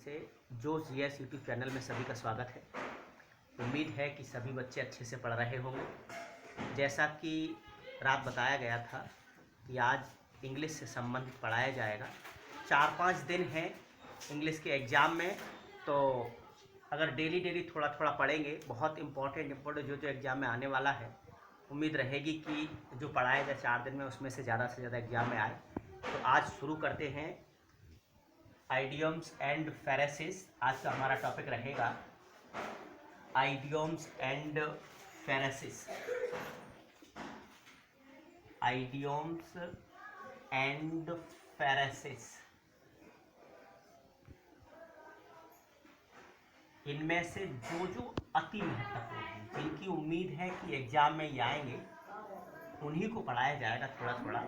से जो GS YouTube channel में सभी का स्वागत है। उम्मीद है कि सभी बच्चे अच्छे से पढ़ रहे होंगे। जैसा कि रात बताया गया था कि आज इंग्लिश से संबंधित पढ़ाया जाएगा। 4-5 दिन हैं इंग्लिश के एग्ज़ाम में, तो अगर डेली थोड़ा थोड़ा पढ़ेंगे, बहुत इम्पोर्टेंट जो एग्ज़ाम में आने वाला है, उम्मीद रहेगी कि जो पढ़ाया जाए 4 दिन में उसमें से ज़्यादा एग्ज़ाम में आए। तो आज शुरू करते हैं आइडियम्स एंड फ्रेजेस। आज का हमारा टॉपिक रहेगा idioms and phrases. Idioms and phrases, इनमें से जो अति महत्वपूर्ण, जिनकी उम्मीद है कि एग्जाम में ये आएंगे, उन्हीं को पढ़ाया जाएगा थोड़ा।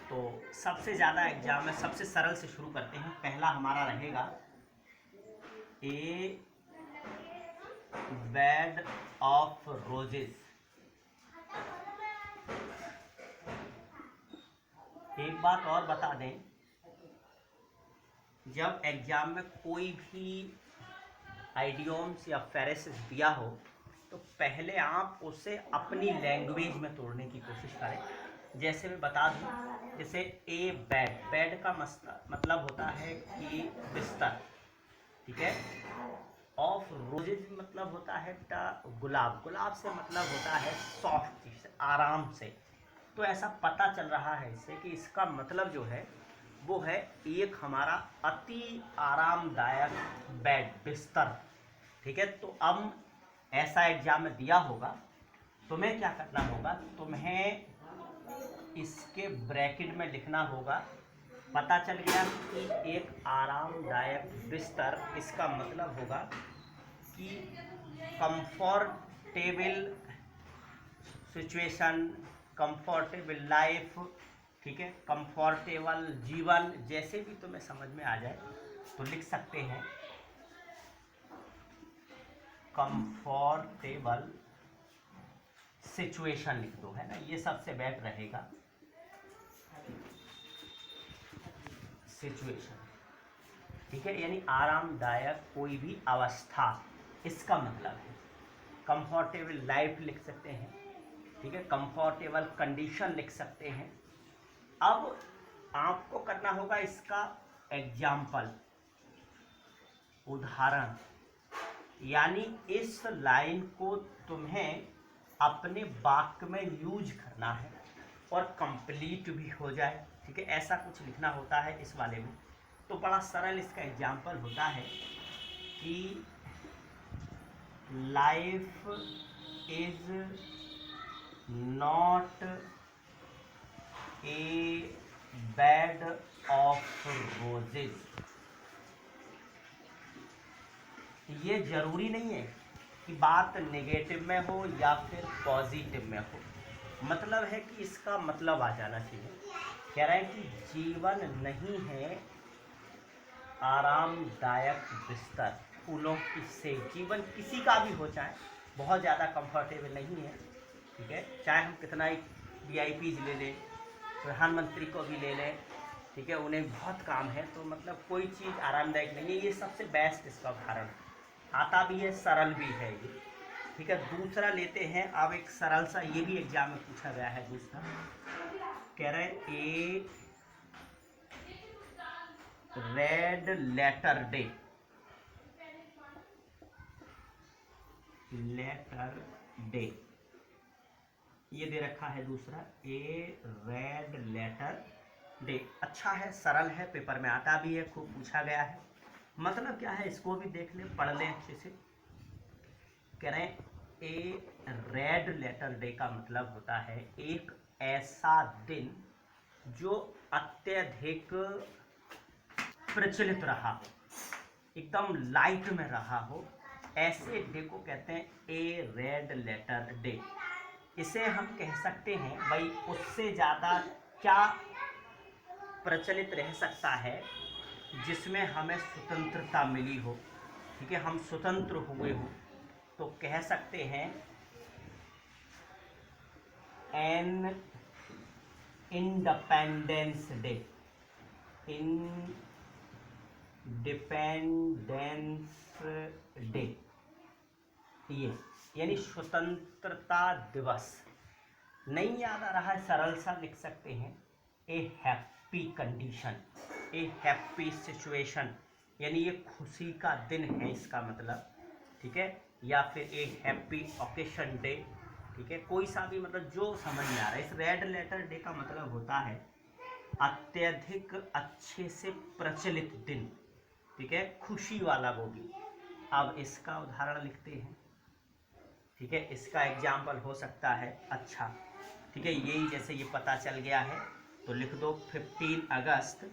तो सबसे ज़्यादा एग्जाम में सबसे सरल से शुरू करते हैं। पहला हमारा रहेगा ए बेड ऑफ रोजेस। एक बात और बता दें, जब एग्जाम में कोई भी आइडियम्स या फ्रेजेस दिया हो तो पहले आप उसे अपनी लैंग्वेज में तोड़ने की कोशिश करें। जैसे मैं बता दूं, जैसे ए बेड का मतलब होता है कि बिस्तर, ठीक है। ऑफ रोजेज मतलब होता है गुलाब से मतलब होता है सॉफ्ट चीज, आराम से। तो ऐसा पता चल रहा है इससे कि इसका मतलब जो है वो है एक हमारा अति आरामदायक बेड, बिस्तर, ठीक है। तो अब ऐसा एग्जाम में दिया होगा, तुम्हें क्या करना होगा, तुम्हें इसके ब्रैकेट में लिखना होगा। पता चल गया कि एक आरामदायक बिस्तर, इसका मतलब होगा कि कंफर्टेबल सिचुएशन, कंफर्टेबल लाइफ, ठीक है, कंफर्टेबल जीवन, जैसे भी तुम्हें समझ में आ जाए तो लिख सकते हैं। कंफर्टेबल सिचुएशन लिख दो, है ना, ये सबसे बेस्ट रहेगा। सिचुएशन, ठीक है, यानी आरामदायक कोई भी अवस्था, इसका मतलब है। कंफर्टेबल लाइफ लिख सकते हैं, ठीक है, कंफर्टेबल कंडीशन लिख सकते हैं। अब आपको करना होगा इसका एग्जाम्पल, उदाहरण, यानी इस लाइन को तुम्हें अपने वाक्य में यूज करना है और कंप्लीट भी हो जाए, ठीक है। ऐसा कुछ लिखना होता है इस वाले में। तो बड़ा सरल इसका एग्जाम्पल होता है कि life is not a bed of roses. ये जरूरी नहीं है कि बात नेगेटिव में हो या फिर पॉजिटिव में हो, मतलब है कि इसका मतलब आ जाना चाहिए। कह रहा है कि जीवन नहीं है आरामदायक बिस्तर फूलों से। जीवन किसी का भी हो, चाहे बहुत ज़्यादा कंफर्टेबल नहीं है, ठीक है, चाहे हम कितना ही VIPs ले लें, प्रधानमंत्री को भी ले लें, ठीक है, उन्हें बहुत काम है, तो मतलब कोई चीज़ आरामदायक नहीं है। ये सबसे बेस्ट इसका उदाहरण, आता भी है, सरल भी है ये, ठीक है। दूसरा लेते हैं अब एक सरल सा, ये भी एग्जाम में पूछा गया है। दूसरा कह रहे हैं ए रेड लेटर डे। ये दे रखा है दूसरा, ए रेड लेटर डे। अच्छा है, सरल है, पेपर में आता भी है, खूब पूछा गया है। मतलब क्या है इसको भी देख लें, पढ़ लें अच्छे से। कह रहे हैं ए रेड लेटर डे का मतलब होता है एक ऐसा दिन जो अत्यधिक प्रचलित रहा हो, एकदम लाइट में रहा हो, ऐसे डे को कहते हैं ए रेड लेटर डे। इसे हम कह सकते हैं भाई, उससे ज़्यादा क्या प्रचलित रह सकता है जिसमें हमें स्वतंत्रता मिली हो, ठीक है, हम स्वतंत्र हुए हो। तो कह सकते हैं an independence day. Dependence day, ये यानी स्वतंत्रता दिवस। नहीं याद आ रहा है, सरल सा लिख सकते हैं, ए हैप्पी कंडीशन, ए हैप्पी सिचुएशन, यानी ये खुशी का दिन है इसका मतलब, ठीक है। या फिर ए हैप्पी ओकेशन डे, ठीक है, कोई सा भी मतलब जो समझ में आ रहा है। इस रेड लेटर डे का मतलब होता है अत्यधिक अच्छे से प्रचलित दिन, ठीक है, खुशी वाला वो भी। अब इसका उदाहरण लिखते हैं, ठीक है, इसका एग्जाम्पल हो सकता है, अच्छा ठीक है, यही जैसे ये पता चल गया है तो लिख दो 15 अगस्त,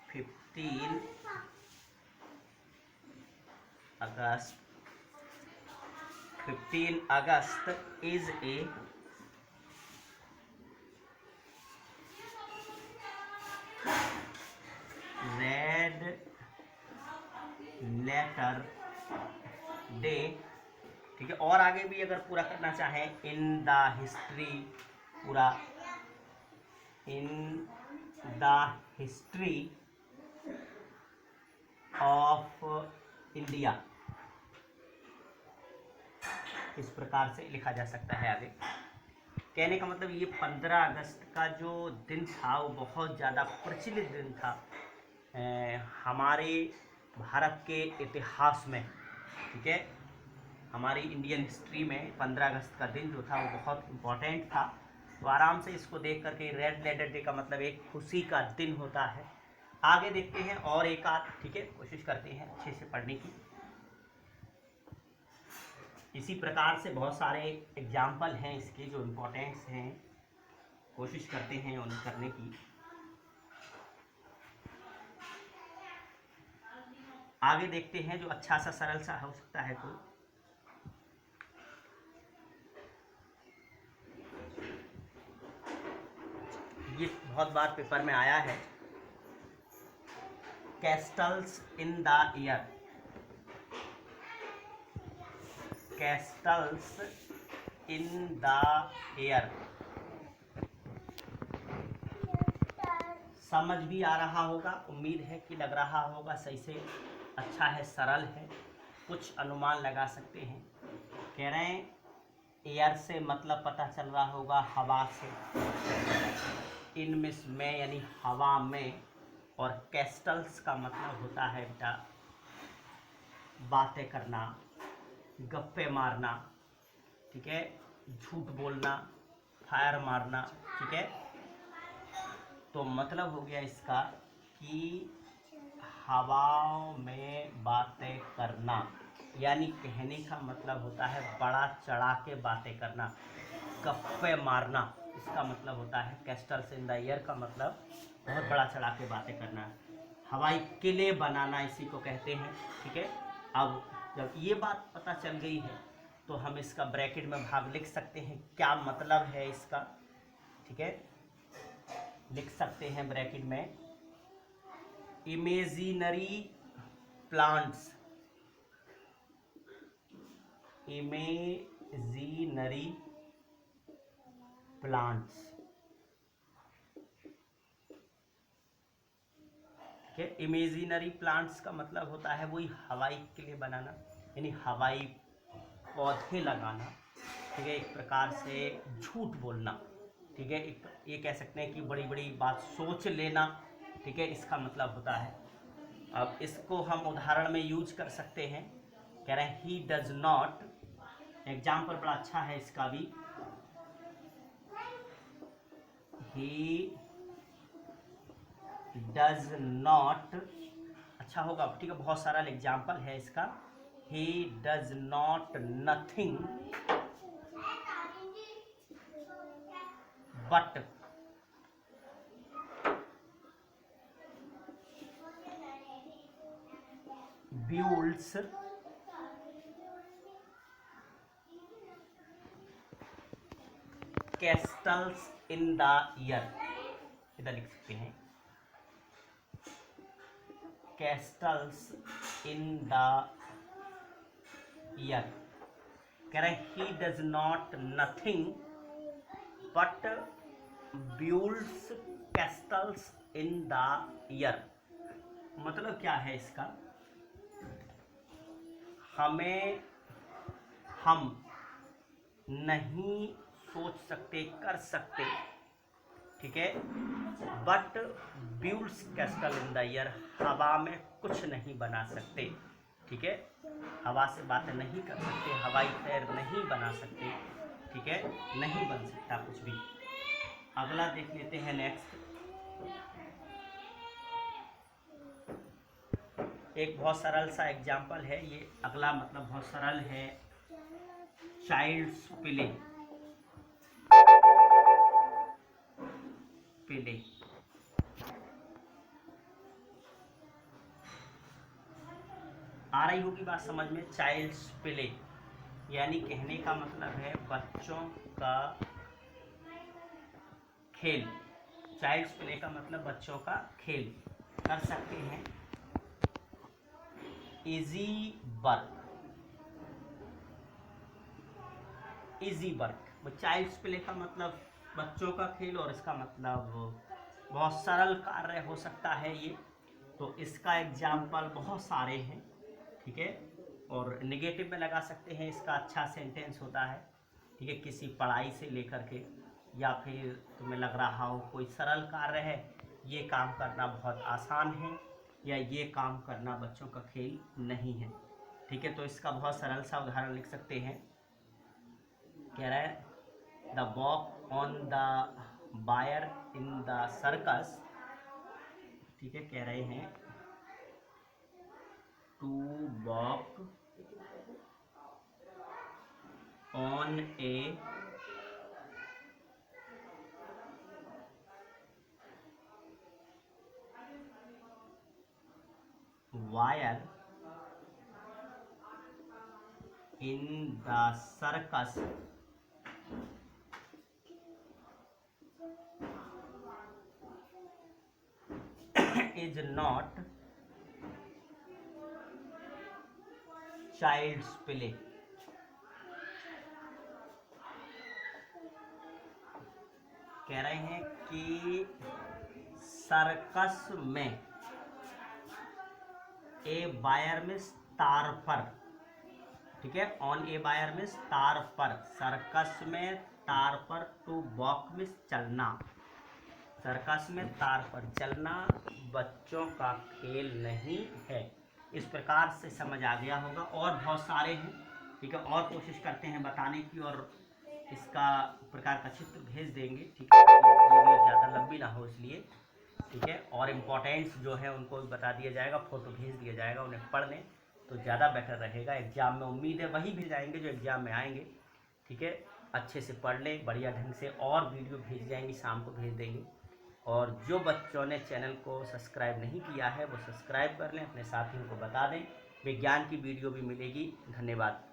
15 अगस्त, 15 August is a red letter day, ठीक है। और आगे भी अगर पूरा करना चाहें, इन द हिस्ट्री, पूरा in the history of India, इस प्रकार से लिखा जा सकता है आगे। कहने का मतलब ये 15 अगस्त का जो दिन था वो बहुत ज़्यादा प्रचलित दिन था हमारे भारत के इतिहास में, ठीक है। हमारी इंडियन हिस्ट्री में 15 अगस्त का दिन जो था वो बहुत इम्पोर्टेंट था। तो आराम से इसको देख करके रेड लेटर डे का मतलब एक खुशी का दिन होता है। आगे देखते हैं और एक आध, ठीक है, कोशिश करते हैं अच्छे से पढ़ने की। इसी प्रकार से बहुत सारे एग्जाम्पल हैं इसके जो इम्पोर्टेंट्स हैं, कोशिश करते हैं उन करने की। आगे देखते हैं जो अच्छा सा सरल सा हो सकता है कोई। ये बहुत बार पेपर में आया है, castles in the air, castles in the air, समझ भी आ रहा होगा, उम्मीद है कि लग रहा होगा सही से, अच्छा है, सरल है, कुछ अनुमान लगा सकते हैं। कह रहे हैं एयर से मतलब पता चल रहा होगा हवा से, इनमें में यानी हवा में, और कैस्टल्स का मतलब होता है बेटा बातें करना, गप्पे मारना, ठीक है, झूठ बोलना, फायर मारना, ठीक है। तो मतलब हो गया इसका कि हवाओं में बातें करना, यानी कहने का मतलब होता है बड़ा चढ़ा के बातें करना, गप्पे मारना, इसका मतलब होता है कैस्टल्स इन द ईयर का मतलब बहुत बड़ा चढ़ा के बातें करना, हवाई किले बनाना इसी को कहते हैं, ठीक है। अब जब ये बात पता चल गई है तो हम इसका ब्रैकेट में भाग लिख सकते हैं, क्या मतलब है इसका, ठीक है। लिख सकते हैं ब्रैकेट में, इमेजिनरी प्लांट्स, इमेजिनरी प्लांट्स, ठीक है। इमेजिनरी प्लांट्स का मतलब होता है वही हवाई किले बनाना, यानी हवाई पौधे लगाना, ठीक है, एक प्रकार से झूठ बोलना, ठीक है, एक ये कह सकते हैं कि बड़ी बड़ी बात सोच लेना, ठीक है, इसका मतलब होता है। अब इसको हम उदाहरण में यूज कर सकते हैं, कह रहे हैं ही डज नॉट, एग्जाम्पल बड़ा अच्छा है इसका भी, ही डज नॉट, अच्छा होगा, ठीक है, बहुत सारा एग्जाम्पल है इसका, he does not nothing but builds castles in the year, इधर लिख सकते हैं castles in the year। कह रहे हैं he does not nothing but builds castles in the air. मतलब क्या है इसका, हम नहीं सोच सकते, कर सकते, ठीक है, but builds castle in the year, हवा में कुछ नहीं बना सकते, ठीक है, हवा से बातें नहीं कर सकते, हवाई पैर नहीं बना सकते, ठीक है, नहीं बन सकता कुछ भी। अगला देख लेते हैं नेक्स्ट। एक बहुत सरल सा एग्जाम्पल है ये, अगला मतलब बहुत सरल है, चाइल्ड्स प्ले। प्ले आ रही होगी बात समझ में। चाइल्ड्स प्ले यानी कहने का मतलब है बच्चों का खेल। चाइल्ड्स प्ले का मतलब बच्चों का खेल। कर सकते हैं easy work. Easy work, child's play का मतलब बच्चों का खेल और इसका मतलब बहुत सरल कार्य हो सकता है ये। तो इसका एग्जाम्पल बहुत सारे हैं, ठीक है, और नेगेटिव में लगा सकते हैं, इसका अच्छा सेंटेंस होता है, ठीक है, किसी पढ़ाई से लेकर के, या फिर तुम्हें लग रहा हो कोई सरल कार्य है, ये काम करना बहुत आसान है, या ये काम करना बच्चों का खेल नहीं है, ठीक है। तो इसका बहुत सरल सा उदाहरण लिख सकते हैं। कह रहा है the walk on the wire in the circus, ठीक है, कह रहे हैं to walk on a wire in the circus is not child's play। कह रहे हैं कि सर्कस में, ए बायर में तार पर, ठीक है, ऑन ए बायर में तार पर, सर्कस में तार पर, टू वॉक में चलना, सर्कस में तार पर चलना बच्चों का खेल नहीं है। इस प्रकार से समझ आ गया होगा, और बहुत सारे हैं, ठीक है, और कोशिश करते हैं बताने की, और इसका प्रकार का चित्र भेज देंगे, ठीक है, वीडियो ज़्यादा लंबी ना हो इसलिए, ठीक है, और इम्पोर्टेंट्स जो है उनको भी बता दिया जाएगा, फोटो भेज दिया जाएगा, उन्हें पढ़ लें तो ज़्यादा बेटर रहेगा। एग्ज़ाम में उम्मीद है वही भेज जाएंगे जो एग्ज़ाम में आएंगे, ठीक है, अच्छे से पढ़ लें बढ़िया ढंग से, और वीडियो भेज जाएंगी, शाम को भेज देंगे। और जो बच्चों ने चैनल को सब्सक्राइब नहीं किया है वो सब्सक्राइब कर लें, अपने साथियों को बता दें। विज्ञान की वीडियो भी मिलेगी। धन्यवाद।